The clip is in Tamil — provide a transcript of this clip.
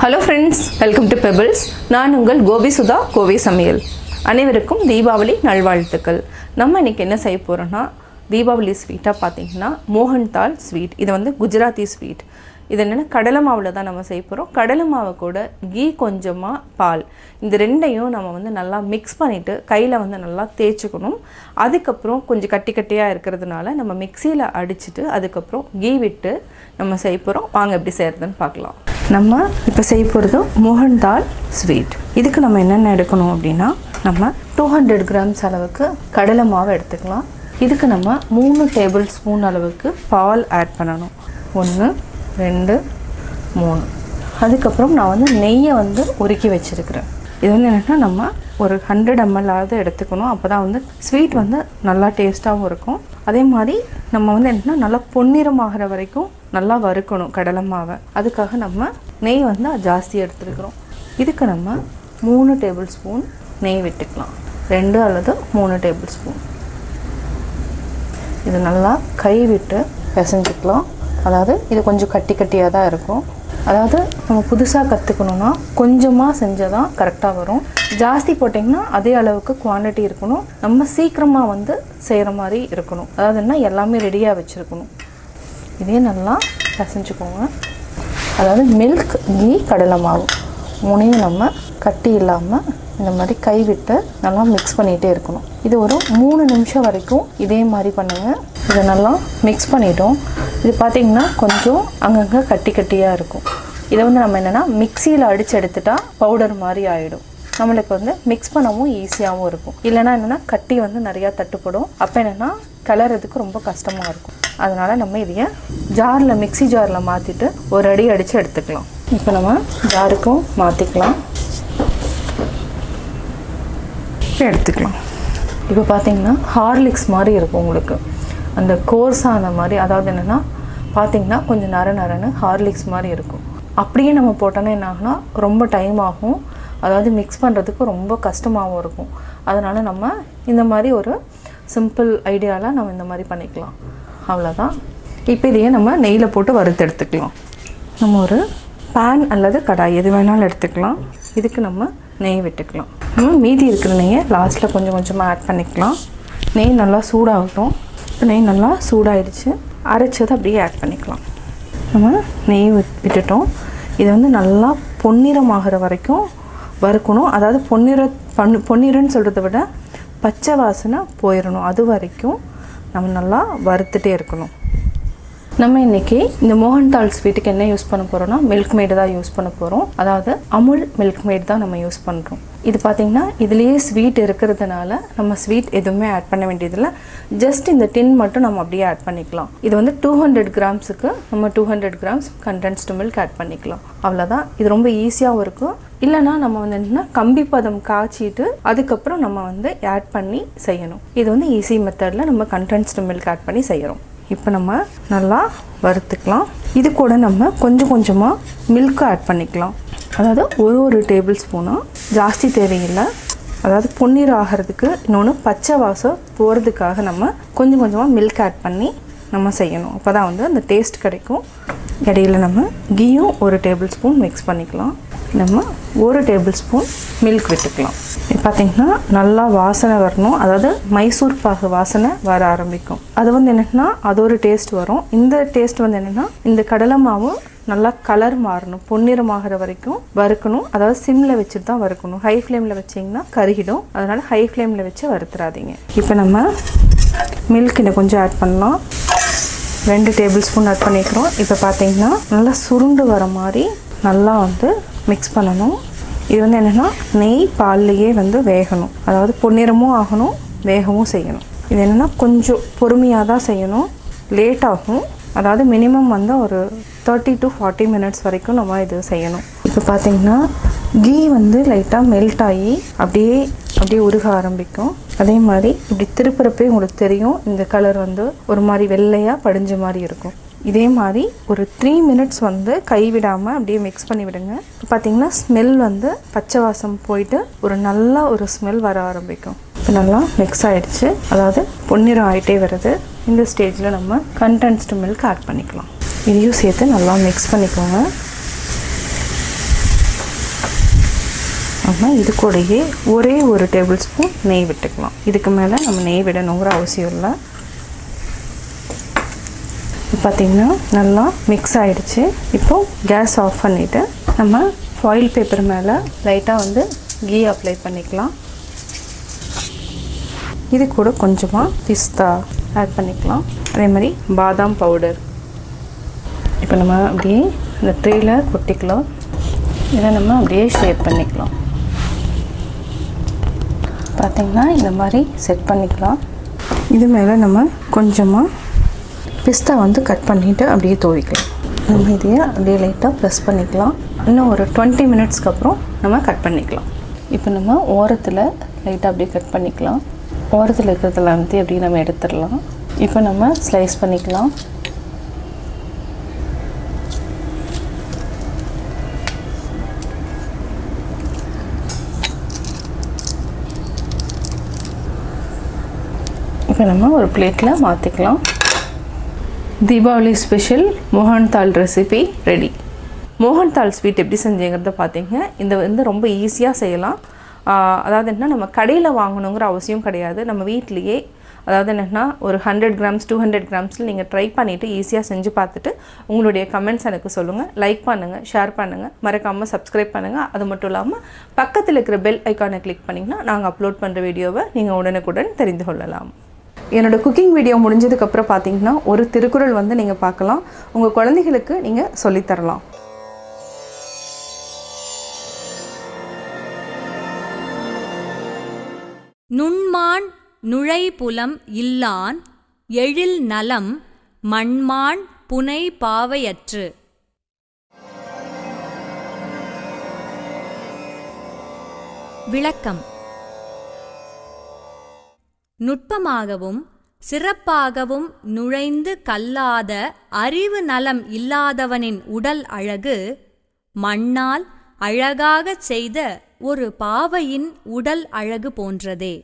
Hello friends, welcome to Pebbles. நான் உங்கள் கோபி சுதா கோவை சமையல். அனைவருக்கும் தீபாவளி நல்வாழ்த்துக்கள். நம்ம இன்னைக்கு என்ன செய்ய போறோம்னா தீபாவளி ஸ்வீட்டா பாத்தீங்கன்னா மோகன்தால் ஸ்வீட். இது வந்து குஜராத்தி ஸ்வீட். இது என்னன்னா கடலை மாவுல தான் நம்ம செய்ய போறோம். கடலை மாவு கூட கீ கொஞ்சமா பால். இந்த ரெண்டையும் நம்ம வந்து நல்லா mix பண்ணிட்டு கையில வந்து நல்லா தேய்ச்சுக்கணும். அதுக்கு அப்புறம் கொஞ்சம் கட்டி கட்டியா இருக்குிறதுனால நம்ம மிக்ஸில அடிச்சிட்டு அதுக்கு அப்புறம் கீ விட்டு நம்ம செய்ய போறோம். வாங்க எப்படி செய்யறதுன்னு பார்க்கலாம். நம்ம இப்போ செய்ய போறது மோகன்தால் ஸ்வீட். இதுக்கு நம்ம என்னென்ன எடுக்கணும் அப்படினா நம்ம 200 grams அளவுக்கு கடலை மாவு எடுத்துக்கலாம். இதுக்கு நம்ம 3 டேபிள் ஸ்பூன் அளவுக்கு பால் ஆட் பண்ணனும். 1 2 3. அதுக்கு அப்புறம் நான் வந்து நெய்யை வந்து உருக்கி வச்சிருக்கேன். இது வந்து என்னன்னா நம்ம ஒரு 100 ml ஆவது எடுத்துக்கணும். அப்பதான் வந்து ஸ்வீட் வந்து நல்லா டேஸ்டாவும் இருக்கும். அதே மாதிரி நம்ம வந்து என்னன்னா நல்லா பொன்னிறமாகற வரைக்கும் நல்லா வறுக்கணும் கடலை மாவை. அதுக்காக நம்ம நெய் வந்து ஜாஸ்தி எடுத்துக்கிறோம். இதுக்கு நம்ம 3 டேபிள் ஸ்பூன் நெய் விட்டுக்கலாம். 2 அல்லது 3 டேபிள் ஸ்பூன். இது நல்லா கை விட்டு பிசைஞ்சிக்கலாம். அதாவது இது கொஞ்சம் கட்டி கட்டியா தான் இருக்கும். அதாவது நம்ம புதுசா கத்துக்கணும்னா கொஞ்சமா செஞ்சா தான் கரெக்ட்டா வரும். ஜாஸ்தி போட்டீங்கன்னா அதே அளவுக்கு குவாண்டிட்டி இருக்கணும். நம்ம சீக்கிரமா வந்து செய்யற மாதிரி இருக்கணும். அதாவதுன்னா எல்லாமே ரெடியா வச்சிருக்கணும். இதே நல்லா பிசைஞ்சுக்கோங்க. அதாவது மில்க் கீ கடலை மாவு மூணையும் நம்ம கட்டி இல்லாம இந்த மாதிரி கை விட்டு நல்லா mix பண்ணிட்டே இருக்கணும். இது ஒரு 3 நிமிஷம் வரைக்கும் இதே மாதிரி பண்ணுங்க. இத நல்லா mix பண்ணிட்டோம். இது பாத்தீங்கன்னா கொஞ்சம் அங்கங்க கட்டி கட்டியா இருக்கும். இத வந்து நம்ம என்னன்னா மிக்ஸில அடிச்சு எடுத்துட்டா பவுடர் மாதிரி ஆயிடும். நமக்கு வந்து mix பண்ணவும் ஈஸியாவும் இருக்கும். இல்லனா என்னன்னா கட்டி வந்து நிறைய தட்டுப்படும். அப்ப என்னன்னா கலரதுக்கு ரொம்ப கஷ்டமா இருக்கும். அதனால நம்ம இதைய ஜார்ல மிக்ஸி ஜார்ல மாத்திட்டு ஒரு அடி அடிச்சு எடுத்துக்கலாம். இப்போ நம்ம ஜாருக்கு மாத்திக்கலாம். எடுத்துக்கலாம். இப்போ பாத்தீங்கன்னா ஹார்லிக்ஸ் மாதிரி இருக்கும் உங்களுக்கு. அந்த கோர்ஸான மாதிரி அதாவது என்னன்னா பாத்தீங்கன்னா கொஞ்சம் நரநரன்னு ஹார்லிக்ஸ் மாதிரி இருக்கும். அப்படியே நம்ம போட்டோம்னா என்ன ஆகும்னா ரொம்ப டைம் ஆகும். அதாவது mix பண்றதுக்கு ரொம்ப கஷ்டமாவும் இருக்கும். அதனால நம்ம இந்த மாதிரி ஒரு சிம்பிள் ஐடியால நம்ம இந்த மாதிரி பண்ணிக்கலாம். அவ்வளவுதான். இப்போ இதையே நம்ம நெய்ல போட்டு வறுத்து எடுத்துக்கலாம். நம்ம ஒரு pan அல்லது கடாய் எது வேணாலும் எடுத்துக்கலாம். இதுக்கு நம்ம நெய் விட்டுக்கலாம். நம்ம மீதி இருக்கிற நெய்யை லாஸ்ட்ல கொஞ்சம் கொஞ்சமா ஆட் பண்ணிக்கலாம். நெய் நல்லா சூடாகட்டும். இப்போ நெய் நல்லா சூடாயிடுச்சு. அரைச்சதை அப்படியே ஆட் பண்ணிக்கலாம். நம்ம நெய் விட்டுட்டோம். இது வந்து நல்லா பொன்னிறமாகற வரைக்கும் வறுக்கணும். அதாவது பொன்னிறம்னு சொல்றதை விட பச்சை வாசனை போயிடணும். அது வரைக்கும் நம்ம நல்லா வறுத்துட்டே இருக்கணும். நம்ம இன்னைக்கு இந்த மோகன்தால் ஸ்வீட்டுக்கு என்ன யூஸ் பண்ண போறோம்னா மில்க் மேட் தான் யூஸ் பண்ண போறோம். அதாவது அமுல் மில்க் மேட் தான் நம்ம யூஸ் பண்றோம். இது பாத்தீங்கன்னா இதுலயே ஸ்வீட் இருக்குிறதுனால நம்ம ஸ்வீட் எதுவுமே ஆட் பண்ண வேண்டியதில்லை. ஜஸ்ட் இந்த டின் மட்டும் நம்ம அப்படியே ஆட் பண்ணிக்கலாம். இது வந்து 200 கிராம்ஸ்க்கு நம்ம 200 கிராம்ஸ் கண்டென்ஸ்டு மில்க் ஆட் பண்ணிக்கலாம். அவ்வளவுதான். இது ரொம்ப ஈஸியாவும் இருக்கும். இல்லனா நம்ம வந்து என்ன கம்பி பதம் காய்ச்சிட்டு அதுக்கு அப்புறம் நம்ம வந்து ஆட் பண்ணி செய்யணும். இது வந்து ஈஸி மெத்தட்ல நம்ம கண்டென்ஸ்டு மில்க் ஆட் பண்ணி செய்யறோம். இப்போ நம்ம நல்லா வறுத்துக்கலாம். இது கூட நம்ம கொஞ்சம் கொஞ்சமா மில்க் ஆட் பண்ணிக்கலாம். அதாவது ஒரு டேபிள் ஸ்பூனா ஜாஸ்தி தேவையில்லை. அதாவது பொன்னிற ஆகிறதுக்கு இன்னொன்று பச்சை வாசம் போகிறதுக்காக நம்ம கொஞ்சம் கொஞ்சமாக மில்க் ஆட் பண்ணி நம்ம செய்யணும். அப்போ தான் வந்து அந்த டேஸ்ட் கிடைக்கும். இடையில நம்ம கீயும் ஒரு டேபிள் ஸ்பூன் மிக்ஸ் பண்ணிக்கலாம். நம்ம ஒரு டேபிள் ஸ்பூன் மில்க் விட்டுக்கலாம். இது பார்த்தீங்கன்னா நல்லா வாசனை வரணும். அதாவது மைசூர் பாகு வாசனை வர ஆரம்பிக்கும். அது வந்து என்னன்னா அது ஒரு டேஸ்ட் வரும். இந்த டேஸ்ட் வந்து என்னன்னா இந்த கடலை மாவு நல்லா கலர் மாறணும். பொன்னிறமாகற வரைக்கும் வறுக்கணும். அதாவது சிம்ல வச்சுட்டு தான் வறுக்கணும். ஹை ஃப்ளேம்ல வச்சீங்கன்னா கருகிடும். அதனால ஹை ஃப்ளேம்ல வச்சு வறுத்துறாதீங்க. இப்போ நம்ம மில்க் இன்னும் கொஞ்சம் ஆட் பண்ணலாம். 2 டேபிள் ஸ்பூன் ஆட் பண்ணிக்கிறோம். இப்போ பார்த்தீங்கன்னா நல்லா சுருண்டு வர மாதிரி நல்லா வந்து மிக்ஸ் பண்ணணும். இது வந்து என்னன்னா நெய் பால்லையே வந்து வேகணும். அதாவது பொன்னிறமும் ஆகணும் வேகவும் செய்யணும். இது என்னன்னா கொஞ்சம் பொறுமையாக தான் செய்யணும். லேட் ஆகும். அதாவது மினிமம் வந்து ஒரு 30 to 40 minutes வரைக்கும் நம்ம இது செய்யணும். இப்போ பார்த்தீங்கன்னா கீ வந்து லைட்டாக மெல்ட் ஆகி அப்படியே உருக ஆரம்பிக்கும். அதே மாதிரி இப்படி திருப்புறப்பே உங்களுக்கு தெரியும். இந்த கலர் வந்து ஒரு மாதிரி வெள்ளையாக படிஞ்ச மாதிரி இருக்கும். இதே மாதிரி ஒரு 3 minutes வந்து கைவிடாமல் அப்படியே மிக்ஸ் பண்ணி விடுங்க. பார்த்தீங்கன்னா ஸ்மெல் வந்து பச்சை வாசம் போயிட்டு ஒரு நல்ல ஒரு ஸ்மெல் வர ஆரம்பிக்கும். இப்போ நல்லா மிக்ஸ் ஆகிடுச்சு. அதாவது பொன்னிறம் ஆகிட்டே வருது. இந்த ஸ்டேஜில் நம்ம கண்டென்ஸ்டு மில்க் ஆட் பண்ணிக்கலாம். இதையும் சேர்த்து நல்லா மிக்ஸ் பண்ணிக்கோங்க. நம்ம இது கூடயே ஒரே ஒரு டேபிள் ஸ்பூன் நெய் விட்டுக்கலாம். இதுக்கு மேலே நம்ம நெய் விடணுங்கிற அவசியம் இல்லை. பார்த்திங்கன்னா நல்லா மிக்ஸ் ஆகிடுச்சு. இப்போது கேஸ் ஆஃப் பண்ணிவிட்டு நம்ம ஃபாயில் பேப்பர் மேலே லைட்டாக வந்து கீ அப்ளை பண்ணிக்கலாம். இது கூட கொஞ்சமாக பிஸ்தா ஆட் பண்ணிக்கலாம். அதே மாதிரி பாதாம் பவுடர் இப்போ நம்ம அப்படியே இந்த ட்ரேயில் கொட்டிக்கலாம். இதை நம்ம அப்படியே ஷேப் பண்ணிக்கலாம். பார்த்திங்கன்னா இந்த மாதிரி செட் பண்ணிக்கலாம். இது மேலே நம்ம கொஞ்சமாக பிஸ்தா வந்து கட் பண்ணிவிட்டு அப்படியே துவைக்கலாம். நம்ம இதையே அப்படியே லைட்டாக ப்ரெஸ் பண்ணிக்கலாம். இன்னும் ஒரு 20 மினிட்ஸ்க்கு அப்புறம் நம்ம கட் பண்ணிக்கலாம். இப்போ நம்ம ஓரத்தில் லைட்டாக அப்படியே கட் பண்ணிக்கலாம். ஓரத்தில் இருக்கிறதெல்லாம் வந்து அப்படியே நம்ம எடுத்துடலாம். இப்போ நம்ம ஸ்லைஸ் பண்ணிக்கலாம். இப்போ நம்ம ஒரு பிளேட்டில் மாற்றிக்கலாம். Deepavali special Mohanthal recipe ready. Mohanthal sweet எப்படி செஞ்சேங்கிறத பார்த்தீங்க. இந்த வந்து ரொம்ப ஈஸியாக செய்யலாம். அதாவது என்ன, நம்ம கடையில் வாங்கணுங்கிற அவசியம் கிடையாது. நம்ம வீட்லேயே, அதாவது என்னென்னா ஒரு 100 கிராம்ஸ் 200 கிராம்ஸில் நீங்கள் ட்ரை பண்ணிவிட்டு ஈஸியாக செஞ்சு பார்த்துட்டு உங்களுடைய கமெண்ட்ஸ் எனக்கு சொல்லுங்கள். லைக் பண்ணுங்கள், ஷேர் பண்ணுங்கள், மறக்காமல் சப்ஸ்கிரைப் பண்ணுங்கள். அது மட்டும் இல்லாமல் பக்கத்தில் இருக்கிற பெல் ஐக்கானை கிளிக் பண்ணிங்கன்னா நாங்கள் அப்லோட் பண்ணுற வீடியோவை நீங்கள் உடனுக்குடன் தெரிந்து கொள்ளலாம். என்னோடய குக்கிங் வீடியோ முடிஞ்சதுக்கப்புறம் பார்த்தீங்கன்னா ஒரு திருக்குறள் வந்து நீங்கள் பார்க்கலாம். உங்கள் குழந்தைகளுக்கு நீங்கள் சொல்லித்தரலாம். நுண்மான் நுழைபுலம் இல்லான் எழில் நலம் மண்மான் புனை பாவையற்று. விளக்கம்: நுட்பமாகவும் சிறப்பாகவும் நுழைந்து கல்லாத அறிவு நலம் இல்லாதவனின் உடல் அழகு மண்ணால் அழகாகச் செய்த ஒரு பாவையின் உடல் அழகு போன்றதே.